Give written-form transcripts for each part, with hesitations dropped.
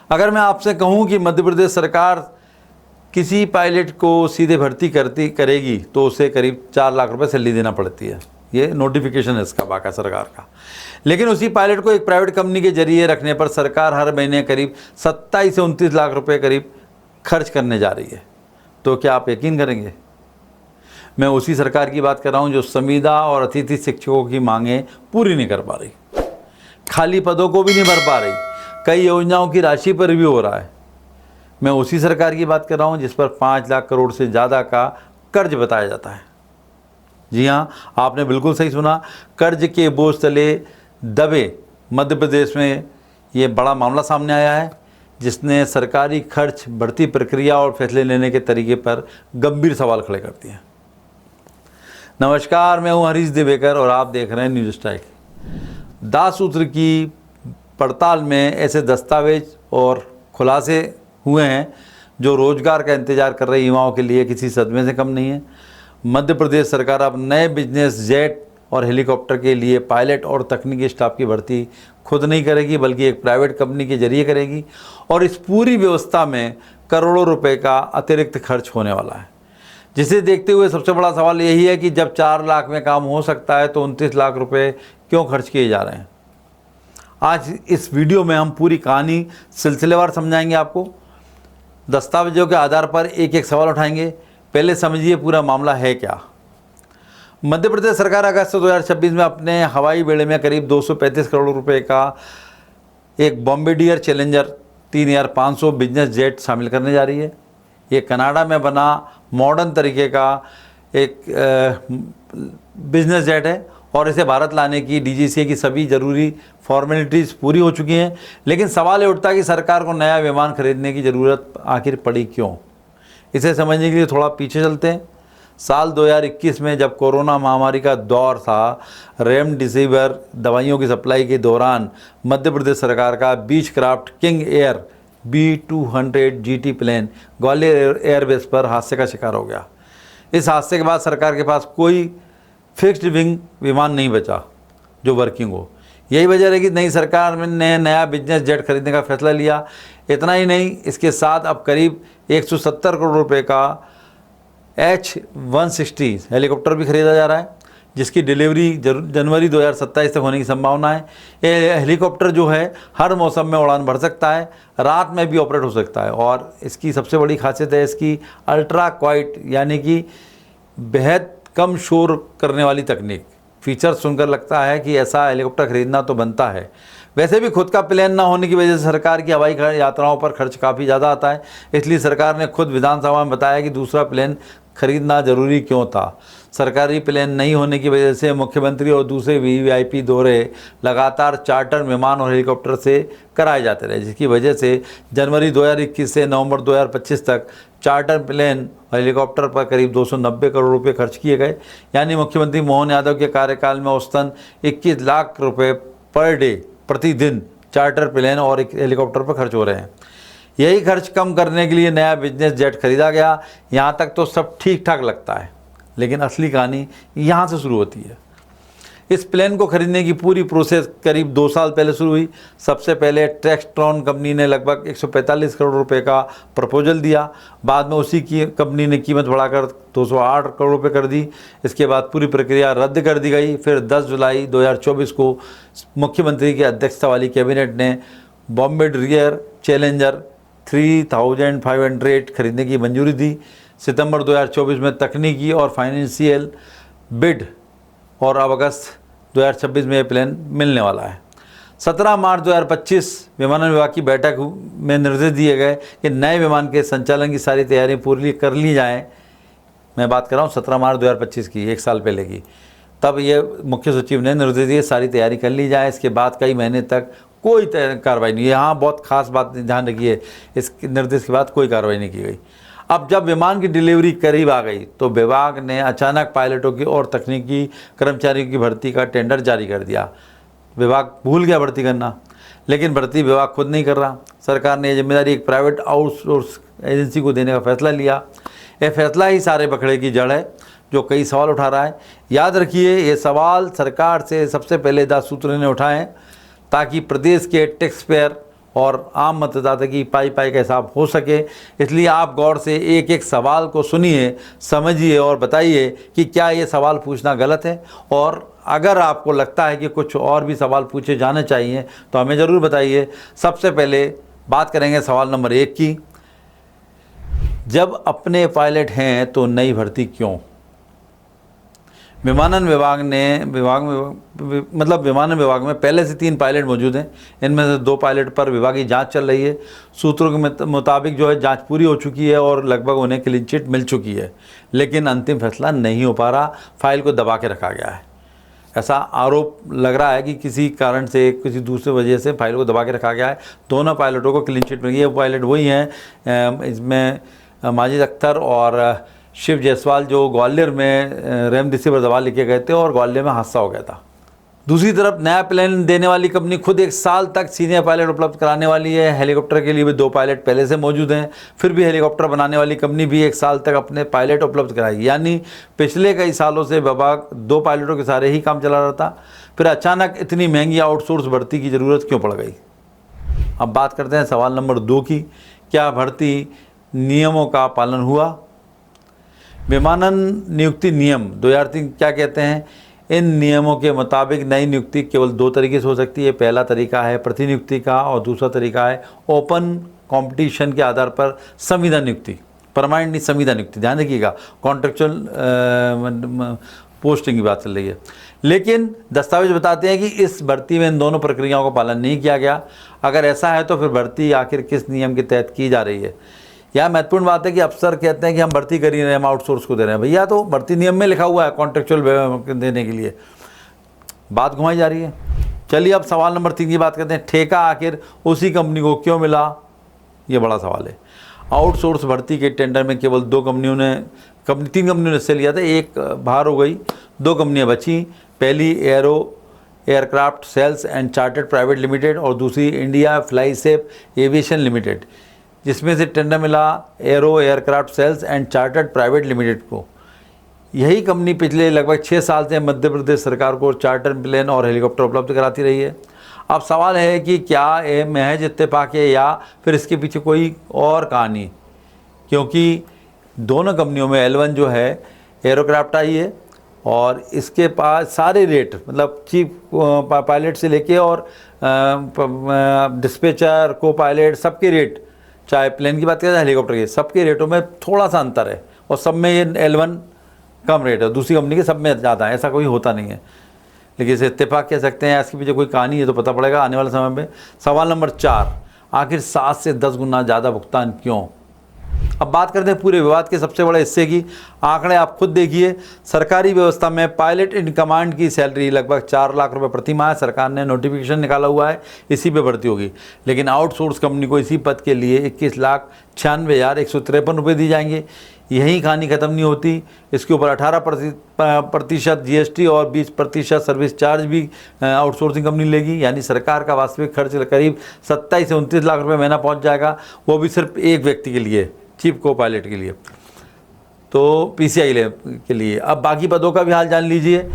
अगर मैं आपसे कहूं कि मध्य प्रदेश सरकार किसी पायलट को सीधे भर्ती करेगी तो उसे करीब 4 लाख रुपए सैलरी देना पड़ती है। ये नोटिफिकेशन है इसका बाका सरकार का। लेकिन उसी पायलट को एक प्राइवेट कंपनी के जरिए रखने पर सरकार हर महीने करीब 27 से 29 लाख रुपए करीब खर्च करने जा रही है। तो क्या आप यकीन करेंगे? मैं उसी सरकार की बात कर रहा हूँ जो संविदा और अतिथि शिक्षकों की मांगें पूरी नहीं कर पा रही, खाली पदों को भी नहीं भर पा रही, कई योजनाओं की राशि पर भी हो रहा है। मैं उसी सरकार की बात कर रहा हूँ जिस पर 5 लाख करोड़ से ज़्यादा का कर्ज बताया जाता है। जी हाँ, आपने बिल्कुल सही सुना, कर्ज के बोझ तले दबे मध्य प्रदेश में ये बड़ा मामला सामने आया है, जिसने सरकारी खर्च, बढ़ती प्रक्रिया और फैसले लेने के तरीके पर गंभीर सवाल खड़े कर दिए हैं। नमस्कार, मैं हूँ हरीश दिवेकर और आप देख रहे हैं न्यूज़ स्ट्राइक। दास सूत्र की पड़ताल में ऐसे दस्तावेज और खुलासे हुए हैं जो रोजगार का इंतजार कर रहे युवाओं के लिए किसी सदमे से कम नहीं है। मध्य प्रदेश सरकार अब नए बिजनेस जेट और हेलीकॉप्टर के लिए पायलट और तकनीकी स्टाफ की भर्ती खुद नहीं करेगी, बल्कि एक प्राइवेट कंपनी के जरिए करेगी। और इस पूरी व्यवस्था में करोड़ों रुपए का अतिरिक्त खर्च होने वाला है, जिसे देखते हुए सबसे बड़ा सवाल यही है कि जब 4 लाख में काम हो सकता है तो 29 लाख रुपए क्यों खर्च किए जा रहे हैं। आज इस वीडियो में हम पूरी कहानी सिलसिलेवार समझाएंगे आपको, दस्तावेजों के आधार पर एक एक सवाल उठाएंगे। पहले समझिए पूरा मामला है क्या। मध्य प्रदेश सरकार अगस्त 2026 में अपने हवाई बेड़े में करीब 235 करोड़ रुपए का एक बॉम्बार्डियर चैलेंजर 3500 बिजनेस जेट शामिल करने जा रही है। ये कनाडा में बना मॉडर्न तरीके का एक बिजनेस जेट है और इसे भारत लाने की DGCA की सभी ज़रूरी फॉर्मेलिटीज़ पूरी हो चुकी हैं। लेकिन सवाल ये उठता है कि सरकार को नया विमान खरीदने की ज़रूरत आखिर पड़ी क्यों। इसे समझने के लिए थोड़ा पीछे चलते हैं। साल 2021 में जब कोरोना महामारी का दौर था, रेमडेसिविर दवाइयों की सप्लाई के दौरान मध्य प्रदेश सरकार का Beechcraft King Air B200 GT plane Gwalior airbase पर हादसे का शिकार हो गया। इस हादसे के बाद सरकार के पास कोई फिक्स्ड विंग विमान नहीं बचा जो वर्किंग हो। यही वजह है कि नई सरकार ने नया बिजनेस जेट खरीदने का फैसला लिया। इतना ही नहीं, इसके साथ अब करीब 170 करोड़ रुपए का H-160 हेलीकॉप्टर भी खरीदा जा रहा है, जिसकी डिलीवरी जनवरी 2027 तक होने की संभावना है। ये हेलीकॉप्टर जो है हर मौसम में उड़ान भर सकता है, रात में भी ऑपरेट हो सकता है। और इसकी सबसे बड़ी खासियत है इसकी अल्ट्रा क्वाइट यानी कि बेहद कम शोर करने वाली तकनीक। फीचर सुनकर लगता है कि ऐसा हेलीकॉप्टर खरीदना तो बनता है। वैसे भी खुद का प्लेन ना होने की वजह से सरकार की हवाई यात्राओं पर खर्च काफ़ी ज़्यादा आता है, इसलिए सरकार ने खुद विधानसभा में बताया कि दूसरा प्लेन खरीदना ज़रूरी क्यों था। सरकारी प्लेन नहीं होने की वजह से मुख्यमंत्री और दूसरे VVIP दौरे लगातार चार्टर विमान और हेलीकॉप्टर से कराए जाते रहे, जिसकी वजह से जनवरी 2021 से नवंबर 2025 तक चार्टर प्लेन और हेलीकॉप्टर पर करीब 290 करोड़ रुपए खर्च किए गए। यानी मुख्यमंत्री मोहन यादव के कार्यकाल में औसतन 21 लाख रुपए पर डे प्रतिदिन चार्टर प्लेन और एक हेलीकॉप्टर पर खर्च हो रहे हैं। यही खर्च कम करने के लिए नया बिजनेस जेट खरीदा गया। यहाँ तक तो सब ठीक ठाक लगता है, लेकिन असली कहानी यहाँ से शुरू होती है। इस प्लेन को खरीदने की पूरी प्रोसेस करीब 2 साल पहले शुरू हुई। सबसे पहले टेक्सट्रॉन कंपनी ने लगभग 145 करोड़ रुपए का प्रपोजल दिया। बाद में उसी की कंपनी ने कीमत बढ़ाकर 208 करोड़ रुपए कर दी। इसके बाद पूरी प्रक्रिया रद्द कर दी गई। फिर 10 जुलाई 2024 को मुख्यमंत्री की अध्यक्षता वाली कैबिनेट ने बॉम्बार्डियर चैलेंजर 3500 खरीदने की मंजूरी दी। सितंबर 2024 में तकनीकी और फाइनेंशियल बिड और अब अगस्त 2026 में ये प्लेन मिलने वाला है। 17 मार्च 2025 विमानन विभाग की बैठक में निर्देश दिए गए कि नए विमान के संचालन की सारी तैयारियां पूरी कर ली जाएं। मैं बात कर रहा हूँ 17 मार्च 2025 की, 1 साल पहले की। तब ये मुख्य सचिव ने निर्देश दिए सारी तैयारी कर ली जाए। इसके बाद कई महीने तक कोई कार्रवाई नहीं। यहाँ बहुत खास बात ध्यान रखिए, इस निर्देश के बाद कोई कार्रवाई नहीं की गई। अब जब विमान की डिलीवरी करीब आ गई तो विभाग ने अचानक पायलटों की और तकनीकी कर्मचारियों की भर्ती का टेंडर जारी कर दिया। विभाग भूल गया भर्ती करना, लेकिन भर्ती विभाग खुद नहीं कर रहा। सरकार ने यह जिम्मेदारी एक प्राइवेट आउटसोर्स एजेंसी को देने का फैसला लिया। यह फैसला ही सारे बखड़े की जड़ है जो कई सवाल उठा रहा है। याद रखिए, ये सवाल सरकार से सबसे पहले दास सूत्र ने उठाए ताकि प्रदेश के टैक्स पेयर और आम मतदाता की पाई पाई का हिसाब हो सके। इसलिए आप गौर से एक एक सवाल को सुनिए, समझिए और बताइए कि क्या ये सवाल पूछना गलत है, और अगर आपको लगता है कि कुछ और भी सवाल पूछे जाने चाहिए तो हमें ज़रूर बताइए। सबसे पहले बात करेंगे सवाल नंबर 1 की। जब अपने पायलट हैं तो नई भर्ती क्यों? विमानन विभाग में पहले से 3 पायलट मौजूद हैं। इनमें से 2 पायलट पर विभागीय जांच चल रही है। सूत्रों के मुताबिक जो है जांच पूरी हो चुकी है और लगभग उन्हें क्लीन चिट मिल चुकी है, लेकिन अंतिम फैसला नहीं हो पा रहा, फाइल को दबा के रखा गया है। ऐसा आरोप लग रहा है कि किसी कारण से, किसी दूसरे वजह से फाइल को दबा के रखा गया है। दोनों पायलटों को क्लीन चिट मिल गई है। पायलट वही हैं, इसमें माजिद अख्तर और शिव जायसवाल, जो ग्वालियर में रेमडेसिविर दवा लेके गए थे और ग्वालियर में हादसा हो गया था। दूसरी तरफ नया प्लेन देने वाली कंपनी खुद 1 साल तक सीनियर पायलट उपलब्ध कराने वाली है। हेलीकॉप्टर के लिए भी 2 पायलट पहले से मौजूद हैं। फिर भी हेलीकॉप्टर बनाने वाली कंपनी भी 1 साल तक अपने पायलट उपलब्ध कराएगी। यानी पिछले कई सालों से विभाग 2 पायलटों के सारे ही काम चला रहा था। फिर अचानक इतनी महंगी आउटसोर्स भर्ती की ज़रूरत क्यों पड़ गई? अब बात करते हैं सवाल नंबर 2 की। क्या भर्ती नियमों का पालन हुआ? विमानन नियुक्ति नियम 2003 क्या कहते हैं? इन नियमों के मुताबिक नई नियुक्ति केवल 2 तरीके से हो सकती है। पहला तरीका है प्रतिनियुक्ति का और दूसरा तरीका है ओपन कंपटीशन के आधार पर संविदा नियुक्ति, परमानेंट नहीं, संविदा नियुक्ति। ध्यान रखिएगा, कॉन्ट्रेक्चुअल पोस्टिंग की बात चल रही है। लेकिन दस्तावेज बताते हैं कि इस भर्ती में इन दोनों प्रक्रियाओं का पालन नहीं किया गया। अगर ऐसा है तो फिर भर्ती आखिर किस नियम के तहत की जा रही है? यह महत्वपूर्ण बात है कि अफसर कहते हैं कि हम भर्ती कर ही रहे हैं, हम आउटसोर्स को दे रहे हैं। भैया तो भर्ती नियम में लिखा हुआ है कॉन्ट्रेक्चुअल देने के लिए, बात घुमाई जा रही है। चलिए अब सवाल नंबर 3 की बात करते हैं। ठेका आखिर उसी कंपनी को क्यों मिला? ये बड़ा सवाल है। आउटसोर्स भर्ती के टेंडर में केवल 3 कंपनियों ने हिस्से लिया था। एक बाहर हो गई, 2 कंपनियाँ बची। पहली aircraft sales and chartered private limited और दूसरी इंडिया फ्लाईसेफ एविएशन लिमिटेड, जिसमें से टेंडर मिला aircraft sales and chartered private limited को। यही कंपनी पिछले लगभग 6 साल से मध्य प्रदेश सरकार को चार्टर प्लेन और हेलीकॉप्टर उपलब्ध कराती रही है। अब सवाल है कि क्या ये महज इत्तेफाक है या फिर इसके पीछे कोई और कहानी? क्योंकि दोनों कंपनियों में L1 जो है एयरक्राफ्ट आई है और इसके पास सारे रेट, मतलब चीफ पायलट से लेके और डिस्पैचर, को पायलट, सबके रेट, चाहे प्लेन की बात करें हेलीकॉप्टर की, सबके रेटों में थोड़ा सा अंतर है और सब में ये L1 कम रेट है, दूसरी कंपनी के सब में ज़्यादा है। ऐसा कोई होता नहीं है, लेकिन इसे इत्तेफाक कह सकते हैं। इसके पीछे कोई कहानी है तो पता पड़ेगा आने वाले समय में। सवाल नंबर 4, आखिर 7 से 10 गुना ज़्यादा भुगतान क्यों? अब बात करते हैं पूरे विवाद के सबसे बड़े हिस्से की। आंकड़े आप खुद देखिए। सरकारी व्यवस्था में पायलट इन कमांड की सैलरी लगभग 4 लाख रुपए प्रति माह सरकार ने नोटिफिकेशन निकाला हुआ है, इसी पे भर्ती होगी। लेकिन आउटसोर्स कंपनी को इसी पद के लिए 21,96,153 रुपये दी जाएंगे। यही कहानी ख़त्म नहीं होती। इसके ऊपर 18% GST और 20% सर्विस चार्ज भी आउटसोर्सिंग कंपनी लेगी। यानी सरकार का वास्तविक खर्च करीब 27 से 29 लाख रुपए महीना पहुंच जाएगा, वो भी सिर्फ एक व्यक्ति के लिए, चीफ को पायलट के लिए, तो PCI के लिए। अब बाकी पदों का भी हाल जान लीजिए।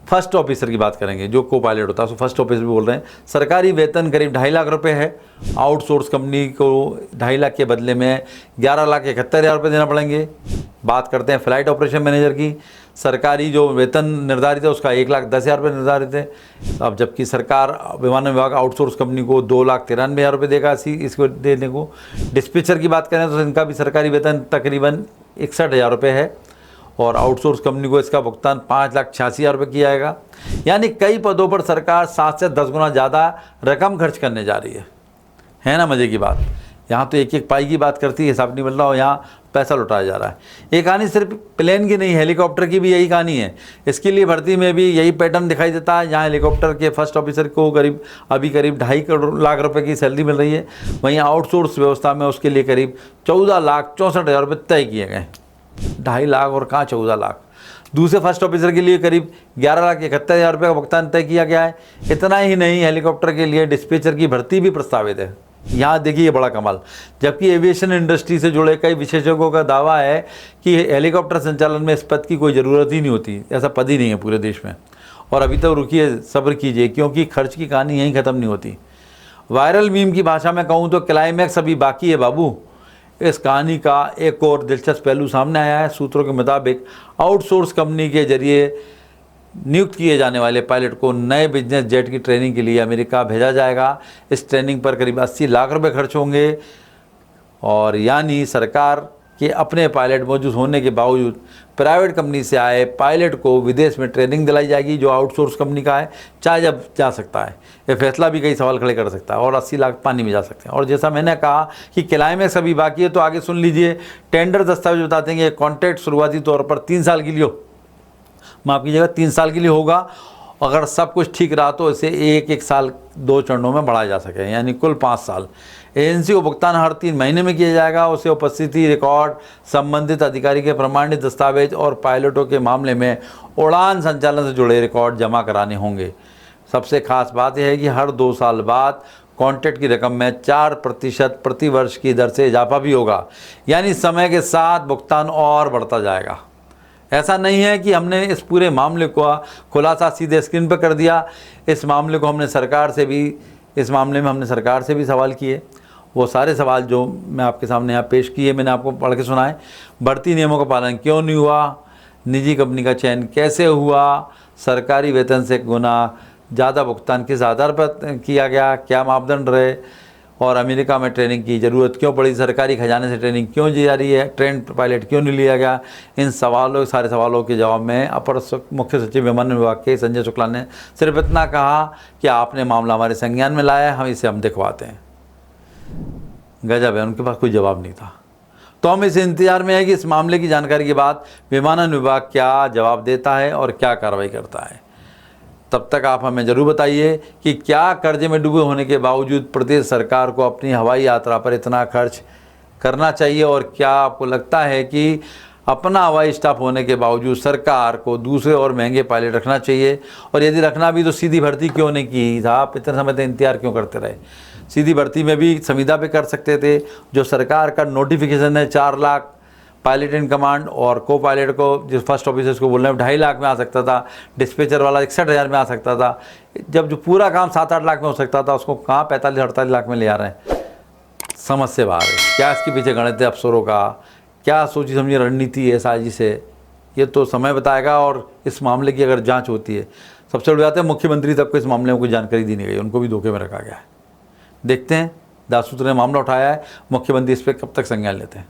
फर्स्ट ऑफिसर की बात करेंगे, जो को पायलट होता है उसको फर्स्ट ऑफिसर भी बोल रहे हैं। सरकारी वेतन करीब 2.5 लाख रुपए है। आउटसोर्स कंपनी को 2.5 लाख के बदले में 11,71,000 रुपये देना पड़ेंगे। बात करते हैं फ्लाइट ऑपरेशन मैनेजर की। सरकारी जो वेतन निर्धारित है उसका 1,10,000 रुपये निर्धारित है। अब जबकि सरकार विमानन विभाग आउटसोर्स कंपनी को 2,93,000 रुपये देगा इसको देने को। डिस्पैचर की बात करें तो इनका भी सरकारी वेतन तकरीबन 61,000 रुपये है और आउटसोर्स कंपनी को इसका भुगतान 5,86,000 रुपये किया जाएगा। यानी कई पदों पर सरकार 7 से 10 गुना ज़्यादा रकम खर्च करने जा रही है ना मज़े की बात। यहाँ तो एक एक पाई की बात करती है, हिसाब नहीं बन रहा और यहाँ पैसा लुटाया जा रहा है। ये कहानी सिर्फ प्लेन की नहीं, हेलीकॉप्टर की भी यही कहानी है। इसके लिए भर्ती में भी यही पैटर्न दिखाई देता है। जहाँ हेलीकॉप्टर के फर्स्ट ऑफिसर को करीब 2.5 लाख रुपए की सैलरी मिल रही है, वहीं आउटसोर्स व्यवस्था में उसके लिए करीब 14,64,000 रुपये तय किए गए। 2.5 लाख और कहाँ 14 लाख। दूसरे फर्स्ट ऑफिसर के लिए करीब 11,71,000 रुपये का भुगतान तय किया गया है। इतना ही नहीं, हेलीकॉप्टर के लिए डिस्पैचर की भर्ती भी प्रस्तावित है। यहाँ देखिए ये बड़ा कमाल। जबकि एविएशन इंडस्ट्री से जुड़े कई विशेषज्ञों का दावा है कि हेलीकॉप्टर संचालन में इस पद की कोई ज़रूरत ही नहीं होती, ऐसा पद ही नहीं है पूरे देश में। और अभी तक रुकिए, सब्र कीजिए, क्योंकि खर्च की कहानी यहीं ख़त्म नहीं होती। वायरल मीम की भाषा में कहूँ तो क्लाइमैक्स अभी बाकी है बाबू। इस कहानी का एक और दिलचस्प पहलू सामने आया है। सूत्रों के मुताबिक आउटसोर्स कंपनी के जरिए नियुक्त किए जाने वाले पायलट को नए बिजनेस जेट की ट्रेनिंग के लिए अमेरिका भेजा जाएगा। इस ट्रेनिंग पर करीब 80 लाख रुपए खर्च होंगे और यानी सरकार के अपने पायलट मौजूद होने के बावजूद प्राइवेट कंपनी से आए पायलट को विदेश में ट्रेनिंग दिलाई जाएगी, जो आउटसोर्स कंपनी का है, चाहे जब जा सकता है। ये फैसला भी कई सवाल खड़े कर सकता है और 80 लाख पानी में जा सकते हैं। और जैसा मैंने कहा कि क्लाइमैक्स अभी बाकी है, तो आगे सुन लीजिए। टेंडर दस्तावेज बताते हैं कि कॉन्ट्रैक्ट शुरुआती तौर पर 3 साल के लिए माफ़ कीजिएगा 3 साल के लिए होगा। अगर सब कुछ ठीक रहा तो इसे एक साल 2 चरणों में बढ़ाया जा सके, यानी कुल 5 साल। एजेंसी को भुगतान हर 3 महीने में किया जाएगा। उसे उपस्थिति रिकॉर्ड, संबंधित अधिकारी के प्रमाणित दस्तावेज और पायलटों के मामले में उड़ान संचालन से जुड़े रिकॉर्ड जमा कराने होंगे। सबसे खास बात यह है कि हर 2 साल बाद कॉन्ट्रैक्ट की रकम में 4% प्रति वर्ष की दर से इजाफा भी होगा, यानी समय के साथ भुगतान और बढ़ता जाएगा। ऐसा नहीं है कि हमने इस पूरे मामले को खुलासा सीधे स्क्रीन पर कर दिया। इस मामले में हमने सरकार से भी सवाल किए। वो सारे सवाल जो मैं आपके सामने यहाँ पेश किए, मैंने आपको पढ़ के सुनाए। बढ़ती नियमों का पालन क्यों नहीं हुआ, निजी कंपनी का चयन कैसे हुआ, सरकारी वेतन से गुना ज़्यादा भुगतान किस आधार पर किया गया, क्या मापदंड रहे, और अमेरिका में ट्रेनिंग की ज़रूरत क्यों पड़ी, सरकारी खजाने से ट्रेनिंग क्यों दी जा रही है, ट्रेंड पायलट क्यों नहीं लिया गया। इन सारे सवालों के जवाब में अपर मुख्य सचिव विमानन विभाग के संजय शुक्ला ने सिर्फ इतना कहा कि आपने मामला हमारे संज्ञान में लाया है, हम दिखवाते हैं। गजब है, उनके पास कोई जवाब नहीं था। तो हम इस इंतजार में है कि इस मामले की जानकारी के बाद विमानन विभाग क्या जवाब देता है और क्या कार्रवाई करता है। तब तक आप हमें ज़रूर बताइए कि क्या कर्जे में डूबे होने के बावजूद प्रदेश सरकार को अपनी हवाई यात्रा पर इतना खर्च करना चाहिए, और क्या आपको लगता है कि अपना हवाई स्टाफ होने के बावजूद सरकार को दूसरे और महंगे पायलट रखना चाहिए, और यदि रखना भी तो सीधी भर्ती क्यों नहीं की? आप इतने समय तक इंतजार क्यों करते रहे? सीधी भर्ती में भी संविदा पे कर सकते थे। जो सरकार का नोटिफिकेशन है 4 लाख पायलट इन कमांड, और को पायलट को जो फर्स्ट ऑफिसर्स को बोल रहे हैं 2.5 लाख में आ सकता था, डिस्पैचर वाला 61,000 में आ सकता था। जब जो पूरा काम 7-8 लाख में हो सकता था, उसको कहाँ 45-48 लाख में ले आ रहे हैं? समझ से बाहर है। क्या इसके पीछे गणित है अफसरों का, क्या सोची समझी रणनीति है साजिश है, ये तो समय बताएगा। और इस मामले की अगर जांच होती है, सबसे बड़ी बात है मुख्यमंत्री तक को इस मामले में कोई जानकारी दी नहीं गई, उनको भी धोखे में रखा गया है। देखते हैं, दासूत्र ने मामला उठाया है, मुख्यमंत्री इस पर कब तक संज्ञान लेते हैं।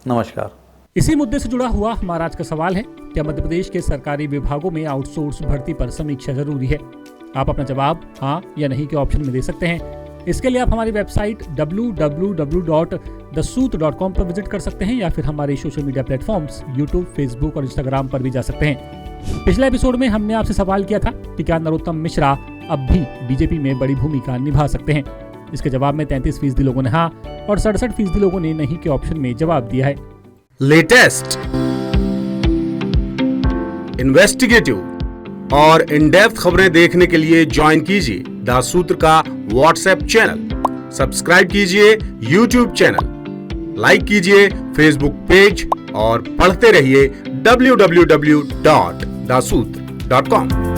नमस्कार। इसी मुद्दे से जुड़ा हुआ हमारा आज का सवाल है, क्या मध्य प्रदेश के सरकारी विभागों में आउटसोर्स भर्ती पर समीक्षा जरूरी है? आप अपना जवाब हाँ या नहीं के ऑप्शन में दे सकते हैं। इसके लिए आप हमारी वेबसाइट www.dasut.com पर विजिट कर सकते हैं, या फिर हमारे social media platforms YouTube, Facebook और इंस्टाग्राम पर भी जा सकते हैं। पिछले एपिसोड में हमने आपसे सवाल किया था कि क्या नरोत्तम मिश्रा अब भी बीजेपी में बड़ी भूमिका निभा सकते हैं। इसके जवाब में 33% लोगों ने हाँ और 67% लोगों ने नहीं के ऑप्शन में जवाब दिया है। लेटेस्ट, इन्वेस्टिगेटिव और इन डेप्थ खबरें देखने के लिए ज्वाइन कीजिए दासूत्र का व्हाट्सएप चैनल, सब्सक्राइब कीजिए यूट्यूब चैनल, लाइक कीजिए फेसबुक पेज और पढ़ते रहिए www.dasut.com।